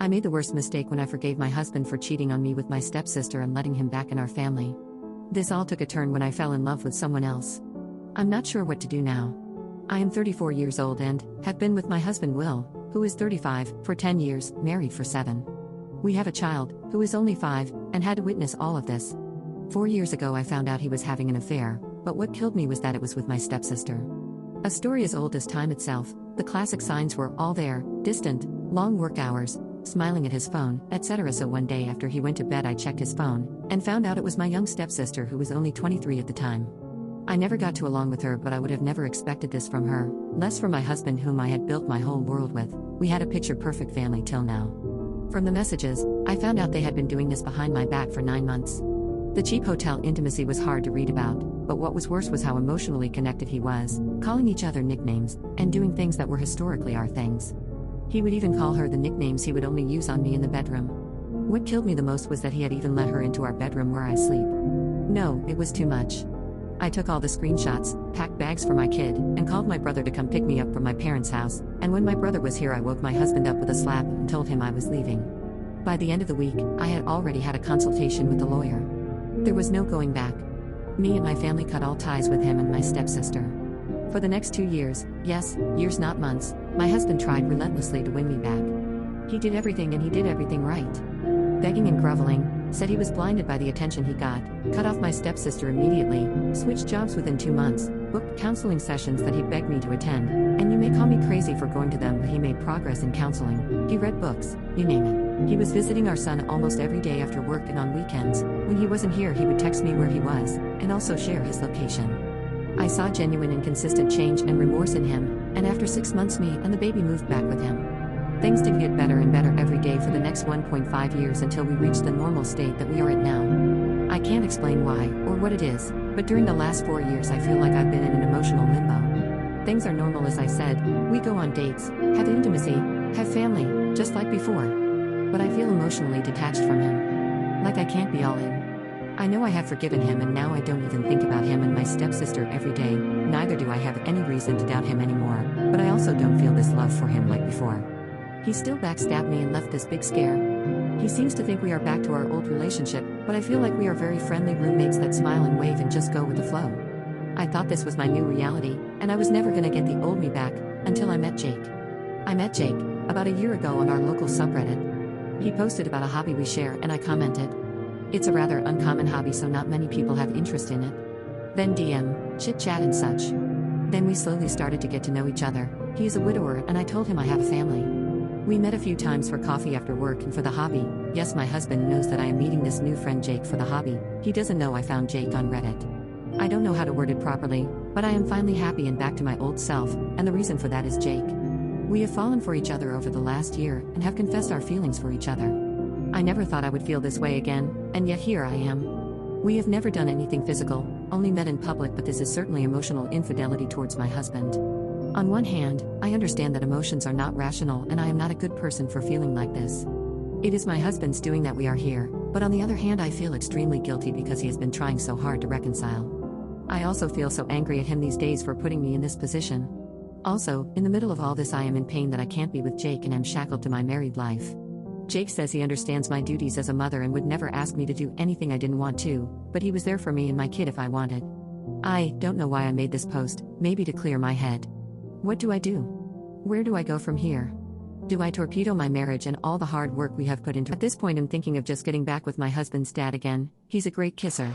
I made the worst mistake when I forgave my husband for cheating on me with my stepsister and letting him back in our family. This all took a turn when I fell in love with someone else. I'm not sure what to do now. I am 34 years old and have been with my husband Will, who is 35, for 10 years, married for 7. We have a child, who is only 5, and had to witness all of this. 4 years ago I found out he was having an affair, but what killed me was that it was with my stepsister. A story as old as time itself, the classic signs were all there: distant, long work hours, smiling at his phone, etc. So one day after he went to bed I checked his phone, and found out it was my young stepsister who was only 23 at the time. I never got too along with her, but I would have never expected this from her, less from my husband whom I had built my whole world with. We had a picture-perfect family till now. From the messages, I found out they had been doing this behind my back for 9 months. The cheap hotel intimacy was hard to read about, but what was worse was how emotionally connected he was, calling each other nicknames, and doing things that were historically our things. He would even call her the nicknames he would only use on me in the bedroom. What killed me the most was that he had even let her into our bedroom where I sleep. No, it was too much. I took all the screenshots, packed bags for my kid, and called my brother to come pick me up from my parents' house, and when my brother was here I woke my husband up with a slap and told him I was leaving. By the end of the week, I had already had a consultation with the lawyer. There was no going back. Me and my family cut all ties with him and my stepsister. For the next 2 years, yes, years not months, my husband tried relentlessly to win me back. He did everything and he did everything right. Begging and groveling, said he was blinded by the attention he got, cut off my stepsister immediately, switched jobs within 2 months, booked counseling sessions that he begged me to attend, and you may call me crazy for going to them, but he made progress in counseling. He read books, you name it. He was visiting our son almost every day after work and on weekends. When he wasn't here he would text me where he was, and also share his location. I saw genuine and consistent change and remorse in him, and after 6 months me and the baby moved back with him. Things did get better and better every day for the next 1.5 years until we reached the normal state that we are at now. I can't explain why, or what it is, but during the last 4 years I feel like I've been in an emotional limbo. Things are normal as I said, we go on dates, have intimacy, have family, just like before. But I feel emotionally detached from him. Like I can't be all in. I know I have forgiven him and now I don't even think about him and my stepsister every day, neither do I have any reason to doubt him anymore, but I also don't feel this love for him like before. He still backstabbed me and left this big scare. He seems to think we are back to our old relationship, but I feel like we are very friendly roommates that smile and wave and just go with the flow. I thought this was my new reality, and I was never gonna get the old me back, until I met Jake. I met Jake about a year ago on our local subreddit. He posted about a hobby we share and I commented. It's a rather uncommon hobby, so not many people have interest in it. Then DM, chit-chat and such. Then we slowly started to get to know each other. He is a widower and I told him I have a family. We met a few times for coffee after work and for the hobby. Yes, my husband knows that I am meeting this new friend Jake for the hobby. He doesn't know I found Jake on Reddit. I don't know how to word it properly, but I am finally happy and back to my old self, and the reason for that is Jake. We have fallen for each other over the last year and have confessed our feelings for each other. I never thought I would feel this way again, and yet here I am. We have never done anything physical, only met in public, but this is certainly emotional infidelity towards my husband. On one hand, I understand that emotions are not rational and I am not a good person for feeling like this. It is my husband's doing that we are here, but on the other hand I feel extremely guilty because he has been trying so hard to reconcile. I also feel so angry at him these days for putting me in this position. Also, in the middle of all this I am in pain that I can't be with Jake and am shackled to my married life. Jake says he understands my duties as a mother and would never ask me to do anything I didn't want to, but he was there for me and my kid if I wanted. I don't know why I made this post, maybe to clear my head. What do I do? Where do I go from here? Do I torpedo my marriage and all the hard work we have put into it? At this point I'm thinking of just getting back with my husband's dad again. He's a great kisser.